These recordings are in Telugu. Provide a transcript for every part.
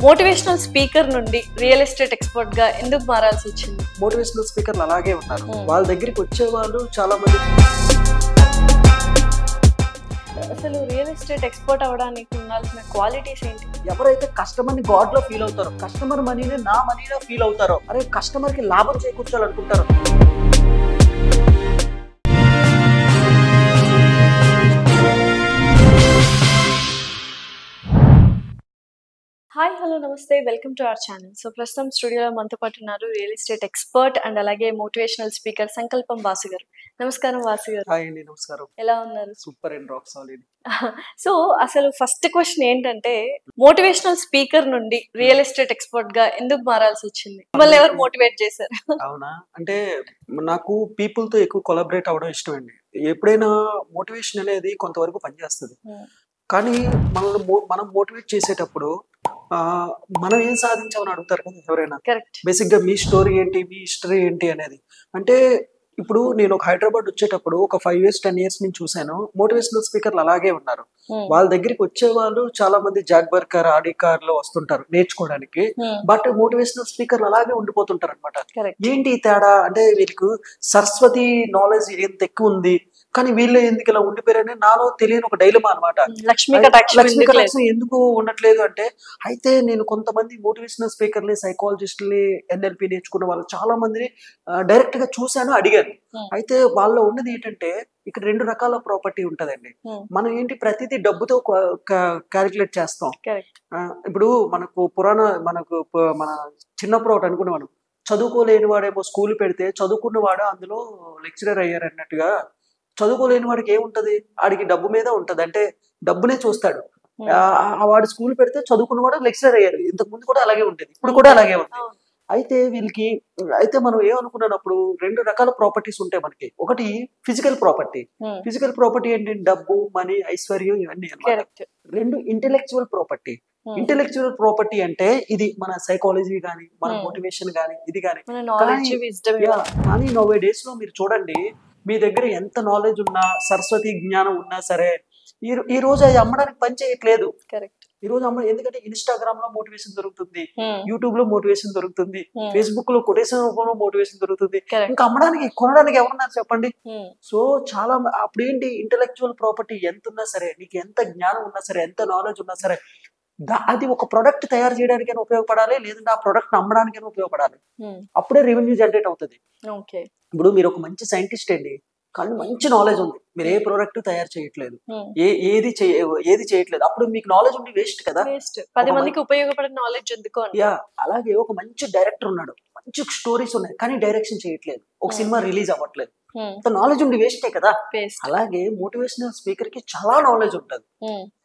మోటివేషనల్ స్పీకర్ నుండి రియల్ ఎస్టేట్ ఎక్స్పర్ట్ గా ఎందుకు మారాల్సి వచ్చింది? మోటివేషనల్ స్పీకర్లు అలాగే ఉన్నారు. వాళ్ళ దగ్గరికి వచ్చే వాళ్ళు చాలా మంది. అసలు రియల్ ఎస్టేట్ ఎక్స్పర్ట్ అవడానికి ఉండాల్సిన క్వాలిటీస్ ఏంటి? ఎవరైతే కస్టమర్ ని గాడ్ లో ఫీల్ అవుతారో, కస్టమర్ మనీని నా మనీలో ఫీల్ అవుతారో, అరే కస్టమర్ కి లాభం చేకూర్చాలనుకుంటారు. హాయ్ హలో నమస్తే, welcome to our channel. So ప్రస్తుతం స్టూడియోలో మనతో పాటు ఉన్నారు రియల్ ఎస్టేట్ ఎక్స్పర్ట్ అండ్ అలాగే మోటివేషనల్ స్పీకర్ సంకల్పం వాసు గారు. నమస్కారం వాసు గారు. హాయ్ అండి, నమస్కారం. ఎలా ఉన్నారు? Super and rock solid. So అసలు ఫస్ట్ క్వశ్చన్ ఏంటంటే, మోటివేషనల్ స్పీకర్ నుండి రియల్ ఎస్టేట్ ఎక్స్పర్ట్ గా ఎందుకు మారాల్సి వచ్చింది? మిమ్మల్ని ఎవరు మోటివేట్ చేశారు? అవునా అంటే నాకు పీపుల్ తో ఎక్కువ కొలాబరేట్ అవ్వడం ఇష్టం అండి. ఎప్పుడైనా మోటివేషన్ అనేది కొంతవరకు పనిచేస్తుంది, కానీ మనం మోటివేట్ చేసేటప్పుడు మనం ఏం సాధించామని అడుగుతారు కదా ఎవరైనా. బేసిక్ గా మీ స్టోరీ ఏంటి, మీ హిస్టరీ ఏంటి అనేది. అంటే ఇప్పుడు నేను ఒక హైదరాబాద్ వచ్చేటప్పుడు ఒక 5 years 10 years నుంచి చూసాను, మోటివేషనల్ స్పీకర్లు అలాగే ఉన్నారు. వాళ్ళ దగ్గరికి వచ్చే వాళ్ళు చాలా మంది జాగ్బర్ కార్, ఆడి కార్ లో వస్తుంటారు నేర్చుకోవడానికి. బట్ మోటివేషనల్ స్పీకర్లు అలాగే ఉండిపోతుంటారు అనమాట. ఏంటి తేడా అంటే, వీళ్ళకు సరస్వతి నాలెడ్జ్ ఎంత ఎక్కువ ఉంది, కానీ వీళ్ళు ఎందుకు ఇలా ఉండిపోయారని నాలో తెలియని ఒక డైలమా అనమాట. లక్ష్మీ కటాక్షం ఎందుకు ఉండట్లేదు అంటే, అయితే నేను కొంతమంది మోటివేషనల్ స్పీకర్లు, సైకాలజిస్టులు, NLP నేర్చుకున్న వాళ్ళు చాలా మందిని డైరెక్ట్ గా చూశాను, అడిగాను. అయితే వాళ్ళలో ఉన్నది ఏంటంటే, ఇక్కడ 2 రకాల ప్రాపర్టీ ఉంటదండి. మనం ఏంటి ప్రతిదీ డబ్బుతో క్యాలిక్యులేట్ చేస్తాం. ఇప్పుడు మన చిన్నప్పుడు ఒకటి అనుకునే మనం, చదువుకోలేని వాడేమో స్కూల్ పెడితే చదువుకున్నవాడు అందులో లెక్చరర్ అయ్యారు అన్నట్టుగా, చదువుకోలేని వాడికి ఏముంటది, ఆడికి డబ్బు మీద ఉంటది, అంటే డబ్బునే చూస్తాడు. వాడు స్కూల్ పెడితే చదువుకున్నవాడు లెక్చరర్ అయ్యారు. ఇంతకు ముందు కూడా అలాగే ఉండేది, ఇప్పుడు కూడా అలాగే ఉంది. అయితే మనం ఏమనుకున్నప్పుడు 2 రకాల ప్రాపర్టీస్ ఉంటాయి మనకి. ఒకటి ఫిజికల్ ప్రాపర్టీ. ఫిజికల్ ప్రాపర్టీ ఏంటి, డబ్బు, మనీ, ఐశ్వర్యం, ఇవన్నీ అన్నమాట. 2 ఇంటెలెక్చువల్ ప్రాపర్టీ. ఇంటెలెక్చువల్ ప్రాపర్టీ అంటే ఇది మన సైకాలజీ గానీ, మన మోటివేషన్ గానీ, ఇది గానీ. కానీ నోవే డేస్ లో మీరు చూడండి, మీ దగ్గర ఎంత నాలెడ్జ్ ఉన్నా, సరస్వతి జ్ఞానం ఉన్నా సరే, ఈ రోజు అది అమ్మడానికి పని చేయట్లేదు. ఈ రోజు ఎందుకంటే ఇన్స్టాగ్రామ్ లో మోటివేషన్ దొరుకుతుంది, యూట్యూబ్ లో మోటివేషన్ దొరుకుతుంది, ఫేస్బుక్ లో కొటేషన్ రూపంలో మోటివేషన్ దొరుకుతుంది. ఇంకా అమ్మడానికి, కొనడానికి ఎవరున్నారు చెప్పండి? సో చాలా అప్పుడేంటి, ఇంటెలెక్చువల్ ప్రాపర్టీ ఎంత ఉన్నా సరే, నీకు ఎంత జ్ఞానం ఉన్నా సరే, ఎంత నాలెడ్జ్ ఉన్నా సరే, అది ఒక ప్రొడక్ట్ తయారు చేయడానికైనా ఉపయోగపడాలి, లేదంటే ఆ ప్రొడక్ట్ అమ్మడానికైనా ఉపయోగపడాలి. అప్పుడే రెవెన్యూ జనరేట్ అవుతుంది. ఇప్పుడు మీరు ఒక మంచి సైంటిస్ట్ అండి, కానీ మంచి నాలెడ్జ్ ఉంది, మీరు ఏ ప్రోడక్ట్ తయారు చేయట్లేదు, ఏది చేయట్లేదు, అప్పుడు మీకు నాలెడ్జ్ ఉండి వేస్ట్ కదా. 10 మందికి ఉపయోగపడే నాలెడ్జ్ ఎందుకు? అలాగే ఒక మంచి డైరెక్టర్ ఉన్నాడు, మంచి స్టోరీస్ ఉన్నాయి, కానీ డైరెక్షన్ చేయట్లేదు, ఒక సినిమా రిలీజ్ అవ్వట్లేదు, నాలెడ్జ్ ఉండి వేస్టే కదా. అలాగే మోటివేషనల్ స్పీకర్ కి చాలా నాలెడ్జ్ ఉంటది,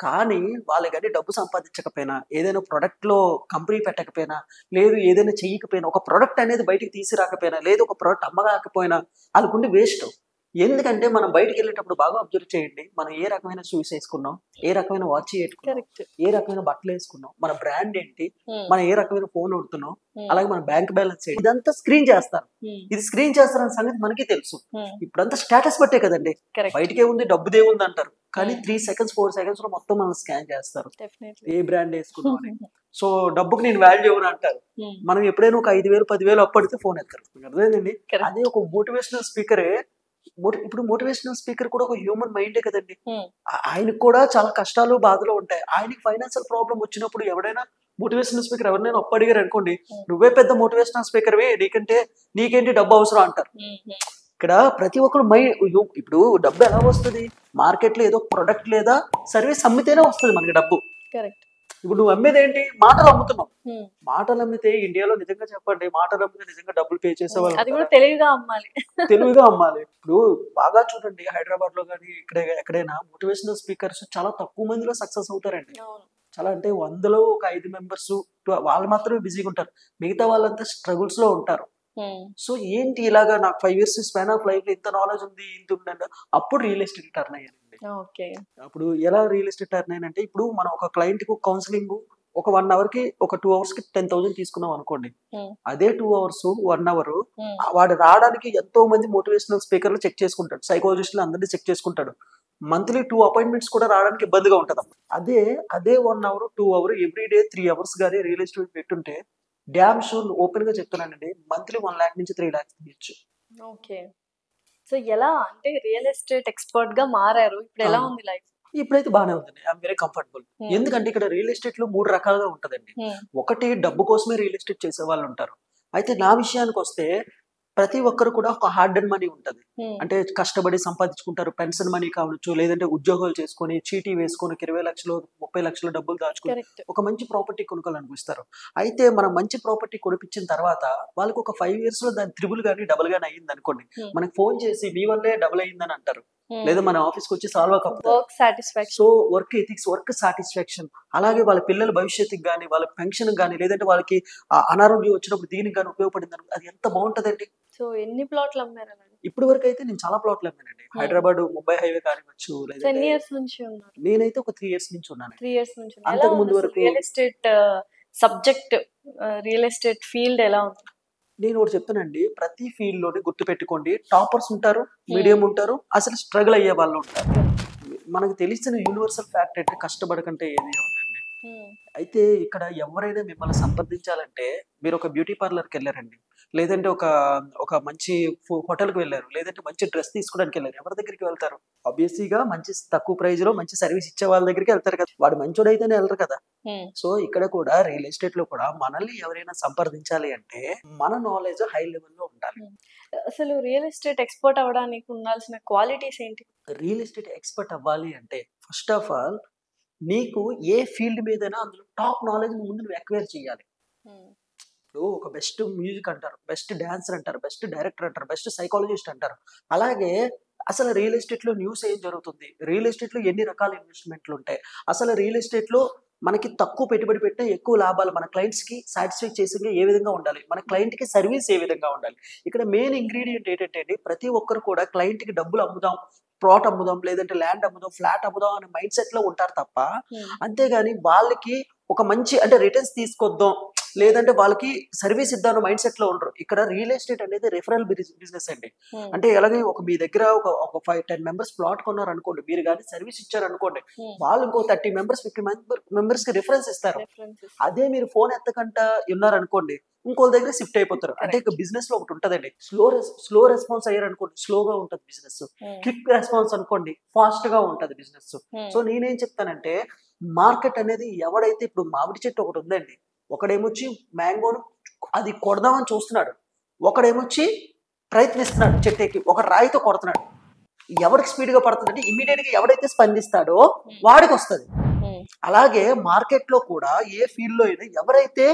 కానీ వాళ్ళకి డబ్బు సంపాదించకపోయినా, ఏదైనా ప్రొడక్ట్ లో కంపెనీ పెట్టకపోయినా, లేదు ఏదైనా చెయ్యకపోయినా, ఒక ప్రొడక్ట్ అనేది బయటికి తీసుకురాకపోయినా, లేదు ఒక ప్రొడక్ట్ అమ్మగాకపోయినా, వాళ్ళకుండి వేస్ట్. ఎందుకంటే మనం బయటకు వెళ్ళేటప్పుడు బాగా అబ్జర్వ్ చేయండి, మనం ఏ రకమైన షూస్ వేసుకున్నాం, ఏ రకమైన వాచ్ వేసుకున్నాం, ఏ రకమైన బట్టలు వేసుకున్నాం, మన బ్రాండ్ ఏంటి, మనం ఏ రకమైన ఫోన్ వాడుతున్నాం, అలాగే మన బ్యాంక్ బ్యాలెన్స్ ఏంటి, ఇదంతా స్క్రీన్ చేస్తారు. ఇది స్క్రీన్ చేస్తారన్న సంగతి మనకి తెలుసు. ఇప్పుడంతా స్టేటస్ బట్టే కదండి, బయటకే ఉంది, డబ్బుదే ఉంది అంటారు, కానీ 3 seconds 4 seconds లో మొత్తం మనం స్కాన్ చేస్తారు, ఏ బ్రాండ్ వేసుకున్నాం అని. సో డబ్బుకి నేను వాల్యూ ఎవరు అంటారు. మనం ఎప్పుడైనా ఒక 5,000 10,000 అప్పడితే ఫోన్ ఎత్తారు, అర్థమైందండి. అదే ఒక మోటివేషనల్ స్పీకరే. ఇప్పుడు మోటివేషనల్ స్పీకర్ కూడా ఒక హ్యూమన్ మైండే కదండి, ఆయనకు కూడా చాలా కష్టాలు, బాధలు ఉంటాయి. ఆయనకి ఫైనాన్షియల్ ప్రాబ్లం వచ్చినప్పుడు ఎవరైనా మోటివేషనల్ స్పీకర్ ఎవరైనా అప్పు అడిగారు అనుకోండి, నువ్వే పెద్ద మోటివేషనల్ స్పీకర్వే, నీకేంటి డబ్బు అవసరం అంటారు. ఇక్కడ ప్రతి ఒక్కరు ఇప్పుడు డబ్బు ఎలా వస్తుంది, మార్కెట్ లో ఏదో ప్రొడక్ట్ లేదా సర్వీస్ అమ్మితేనే వస్తుంది మనకి డబ్బు. ఇప్పుడు నువ్వు అమ్మేది ఏంటి, మాటలు అమ్ముతున్నావు. మాటలు అమ్మితే ఇండియాలో నిజంగా చెప్పండి, మాటలు అమ్మితే నిజంగా డబ్బులు పే చేసేవాళ్ళు తెలివిగా అమ్మాలి. ఇప్పుడు బాగా చూడండి, హైదరాబాద్ లో కానీ ఎక్కడైనా మోటివేషనల్ స్పీకర్స్ చాలా తక్కువ మందిలో సక్సెస్ అవుతారండి. చాలా అంటే 100లో ఒక 5 members వాళ్ళు మాత్రమే బిజీగా ఉంటారు, మిగతా వాళ్ళంతా స్ట్రగుల్స్ లో ఉంటారు. సో ఏంటి ఇలాగా, నాకు 5 years స్పాన్ ఆఫ్ లైఫ్ లో ఇంత నాలెడ్జ్ ఉంది, ఇంత ఉందండి, అప్పుడు రియల్ ఎస్టేట్ టర్న్ అయ్యానండి. అప్పుడు ఎలా రియల్ ఎస్టేట్ టర్న్ అయ్యానంటే, ఇప్పుడు మనం ఒక క్లయింట్ కు కౌన్సిలింగ్ ఒక 1 hour కి, ఒక 2 hours కి 10,000 తీసుకున్నాం అనుకోండి, అదే 2 hours 1 hour వాడు రావడానికి ఎంతో మంది మోటివేషనల్ స్పీకర్లు చెక్ చేసుకుంటాడు, సైకాలజిస్టులు అందరినీ చెక్ చేసుకుంటాడు. మంత్లీ 2 అపాయింట్మెంట్స్ కూడా రావడానికి ఇబ్బందిగా ఉంటది. అదే 1 hour 2 hour every day 3 hours గానీ రియల్ ఎస్టేట్ పెట్టుంటే డ్యామ్ షూర్ ఓపెన్ గా చెప్తున్నానండి, మంత్లీ 1 లాక్ నుంచి 3 లాక్స్ తీయచ్చు. ఓకే. సో ఎలా అంటే రియల్ ఎస్టేట్ ఎక్స్పర్ట్ గా మారారు, ఇప్పుడు ఎలా ఉంది లైఫ్? ఇప్పుడైతే బాగానే ఉందండి. I'm very comfortable. ఎందుకంటే ఇక్కడ రియల్ ఎస్టేట్ లో 3 రకాలుగా ఉంటదండి. ఒకటి డబ్బు కోసమే రియల్ ఎస్టేట్ చేసే వాళ్ళు ఉంటారు. అయితే నా విషయానికి వస్తే ప్రతి ఒక్కరు కూడా ఒక హార్డ్ అండ్ మనీ ఉంటది. అంటే కష్టపడి సంపాదించుకుంటారు. పెన్షన్ మనీ కావచ్చు, లేదంటే ఉద్యోగాలు చేసుకొని చీటీ వేసుకొని 20 లక్షలు 30 లక్షలు డబ్బులు దాచుకొని ఒక మంచి ప్రాపర్టీ కొనుక్కోవాలనిపిస్తారు. అయితే మనం మంచి ప్రాపర్టీ కొనిపించిన తర్వాత వాళ్ళకి ఒక 5 years లో దాని త్రిబుల్ గానీ డబుల్ గానీ అయ్యింది అనుకోండి, మనకి ఫోన్ చేసి మీ వల్లే డబుల్ అయ్యిందని అంటారు, లేదా మన ఆఫీస్ కి వచ్చి solve so work ethics, work satisfaction. అలాగే వాళ్ళ పిల్లల భవిష్యత్తుకి కానీ, వాళ్ళ పెన్షన్ కానీ, లేదంటే వాళ్ళకి అనారోగ్యం వచ్చినప్పుడు దీనికి కానీ ఉపయోగపడింది, అది ఎంత బాగుంటదండి. సో ఎన్ని ప్లాట్లు అమ్మారు? ఇప్పుడు వరకు అయితే నేను చాలా ప్లాట్లు అమ్మానండి. హైదరాబాద్ ముంబై హైవే కానివచ్చు. ఎన్ని ఇయర్స్ నుంచి ఉన్నారు? నేనైతే ఒక 3 years నుంచి ఉన్నాను. 3 years నుంచి. అంతకు ముందు వరకు real estate subject, real estate field ఎలా ఉంది? నేను ఒకటి చెప్తానండి, ప్రతి ఫీల్డ్ లోనే గుర్తు పెట్టుకోండి, టాపర్స్ ఉంటారు, మీడియం ఉంటారు, అసలు స్ట్రగుల్ అయ్యే వాళ్ళు ఉంటారు. మనకు తెలిసిన యూనివర్సల్ ఫ్యాక్ట్ అంటే కష్టపడకంటే ఏది ఉందండి. అయితే ఇక్కడ ఎవరైనా మిమ్మల్ని సంప్రదించాలంటే మీరు ఒక బ్యూటీ పార్లర్కి వెళ్ళారండి, లేదంటే ఒక మంచి హోటల్కి వెళ్ళారు, లేదంటే మంచి డ్రెస్ తీసుకోవడానికి వెళ్ళారు, ఎవరి దగ్గరికి వెళ్తారు? ఆబ్వియస్లీగా మంచి తక్కువ ప్రైజ్ లో మంచి సర్వీస్ ఇచ్చే వాళ్ళ దగ్గరికి వెళ్తారు కదా. వాడు మంచోడైతేనే వెళ్ళరు కదా. సో ఇక్కడ కూడా రియల్ ఎస్టేట్ లో కూడా మనల్ని ఎవరైనా సంప్రదించాలి అంటే మన నాలెడ్జ్ హై లెవెల్లో ఉండాలి. అసలు రియల్ ఎస్టేట్ ఎక్స్పర్ట్ అవ్వడానికి ఉండాల్సిన క్వాలిటీస్ ఏంటి? రియల్ ఎస్టేట్ ఎక్స్పర్ట్ అవ్వాలి అంటే ఫస్ట్ ఆఫ్ ఆల్ నీకు ఏ ఫీల్డ్ మీదైనా అందులో టాప్ నాలెడ్జ్ ముందు నువ్వు ఎక్వైర్ చేయాలి. ఇప్పుడు ఒక బెస్ట్ మ్యూజిక్ అంటారు, బెస్ట్ డాన్సర్ అంటారు, బెస్ట్ డైరెక్టర్ అంటారు, బెస్ట్ సైకాలజిస్ట్ అంటారు. అలాగే అసలు రియల్ ఎస్టేట్ లో న్యూస్ ఏం జరుగుతుంది, రియల్ ఎస్టేట్ లో ఎన్ని రకాల ఇన్వెస్ట్మెంట్లు ఉంటాయి, అసలు రియల్ ఎస్టేట్ లో మనకి తక్కువ పెట్టుబడి పెట్టినా ఎక్కువ లాభాలు మన క్లయింట్స్ కి సాటిస్ఫై చేసి ఏ విధంగా ఉండాలి, మన క్లయింట్ కి సర్వీస్ ఏ విధంగా ఉండాలి. ఇక్కడ మెయిన్ ఇంగ్రీడియంట్ ఏంటంటే ప్రతి ఒక్కరు కూడా క్లయింట్ కి డబ్బులు అమ్ముదాం, ప్లాట్ అమ్ముదాం, లేదంటే ల్యాండ్ అమ్ముదాం, ఫ్లాట్ అమ్ముదాం అనే మైండ్ సెట్ లో ఉంటారు తప్ప, అంతేగాని వాళ్ళకి ఒక మంచి అంటే రిటర్న్స్ తీసుకొద్దాం, లేదంటే వాళ్ళకి సర్వీస్ ఇద్దాం మైండ్ సెట్ లో ఉండరు. ఇక్కడ రియల్ ఎస్టేట్ అనేది రెఫరల్ బిజినెస్ అండి. అంటే ఎలాగే మీ దగ్గర ఒక 5-10 members ప్లాట్ కొన్నారు అనుకోండి, మీరు కానీ సర్వీస్ ఇచ్చారు అనుకోండి, వాళ్ళు ఇంకో 30 members 50 members కి రిఫరెన్స్ ఇస్తారు. అదే మీరు ఫోన్ ఎత్తకంట ఉన్నారనుకోండి, ఇంకో దగ్గర షిఫ్ట్ అయిపోతారు. అంటే ఇక బిజినెస్ లో ఒకటి ఉంటదండి, స్లో రెస్పాన్స్ అయ్యారు అనుకోండి స్లోగా ఉంటది బిజినెస్, క్విక్ రెస్పాన్స్ అనుకోండి ఫాస్ట్ గా ఉంటది బిజినెస్. సో నేనేం చెప్తానంటే మార్కెట్ అనేది ఎవడైతే ఇప్పుడు మామిడి చెట్టు ఒకటి ఉందండి, ఒకడేమొచ్చి మ్యాంగోను అది కొడదామని చూస్తున్నాడు, ఒకడేమొచ్చి ప్రయత్నిస్తున్నాడు చెట్టుకి, ఒక రాయితో కొడుతున్నాడు. ఎవరికి స్పీడ్ గా పడుతుంది అంటే ఇమీడియట్ గా ఎవడైతే స్పందిస్తాడో వాడికి వస్తుంది. అలాగే మార్కెట్ లో కూడా ఏ ఫీల్డ్ లో అయినా ఎవరైతే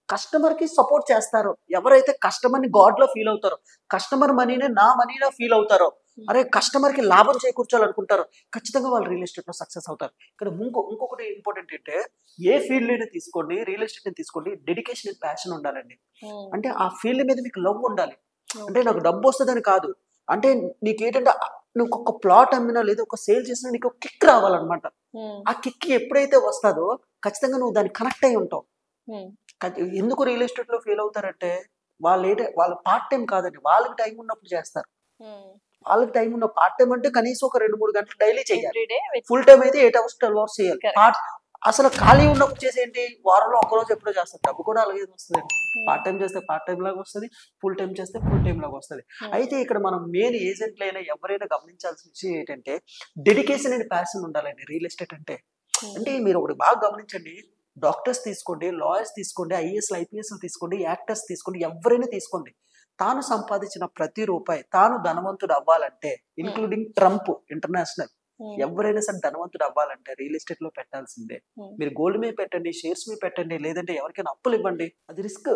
కస్టమర్ కి సపోర్ట్ చేస్తారో, ఎవరైతే కస్టమర్ ని గాడ్ లో ఫీల్ అవుతారో, కస్టమర్ మనీనే నా మనీలో ఫీల్ అవుతారో, అరే కస్టమర్ కి లాభం చేకూర్చాలనుకుంటారు, ఖచ్చితంగా వాళ్ళు రియల్ ఎస్టేట్ లో సక్సెస్ అవుతారు. ఇక్కడ ఇంకొకటి ఇంపార్టెంట్ అంటే ఏ ఫీల్డ్ అయినా తీసుకోండి, రియల్ ఎస్టేట్ ని తీసుకోండి, డెడికేషన్ అండ్ ప్యాషన్ ఉండాలండి. అంటే ఆ ఫీల్డ్ మీద మీకు లవ్ ఉండాలి. అంటే నాకు డబ్బు వస్తుందని కాదు, అంటే నీకేంటంటే నువ్వు ఒక ప్లాట్ అమ్మినా లేదా ఒక సేల్ చేసినా నీకు ఒక కిక్ రావాలన్నమాట. ఆ కిక్ ఎప్పుడైతే వస్తుందో ఖచ్చితంగా నువ్వు దానికి కనెక్ట్ అయి ఉంటావు. ఎందుకు రియల్ ఎస్టేట్ లో ఫెయిల్ అవుతారంటే వాళ్ళు పార్ట్ టైం కాదండి, వాళ్ళకి టైం ఉన్నప్పుడు చేస్తారు. వాళ్ళకి టైం ఉన్న పార్ట్ టైం అంటే కనీసం ఒక 2-3 గంటలు డైలీ చేయాలి, ఫుల్ టైం అయితే 8 hours 12 hours చేయాలి. అసలు ఖాళీ ఉన్నప్పుడు చేసేంటి, వారంలో ఒక్కరోజు ఎప్పుడో చేస్తారు, డబ్బు కూడా అలాగే వస్తుంది. పార్ట్ టైం చేస్తే పార్ట్ టైం లాగా వస్తుంది, ఫుల్ టైం చేస్తే ఫుల్ టైం లాగా వస్తుంది. అయితే ఇక్కడ మనం మెయిన్ ఏజెంట్లు అయినా ఎవరైనా గమనించాల్సిన విషయం ఏంటంటే డెడికేషన్ అండ్ ప్యాషన్ ఉండాలండి రియల్ ఎస్టేట్ అంటే. అంటే మీరు ఒకటి బాగా గమనించండి, డాక్టర్స్ తీసుకోండి, లాయర్స్ తీసుకోండి, ఐఏఎస్లు ఐపీఎస్లు తీసుకోండి, యాక్టర్స్ తీసుకోండి, ఎవరైనా తీసుకోండి, తాను సంపాదించిన ప్రతి రూపాయి తాను ధనవంతుడు అవ్వాలంటే, ఇంక్లూడింగ్ ట్రంప్ ఇంటర్నేషనల్, ఎవరైనా సరే ధనవంతుడు అవ్వాలంటే రియల్ ఎస్టేట్ లో పెట్టాల్సిందే. మీరు గోల్డ్ మీద పెట్టండి, షేర్స్ మీద పెట్టండి, లేదంటే ఎవరికైనా అప్పులు ఇవ్వండి, అది రిస్క్.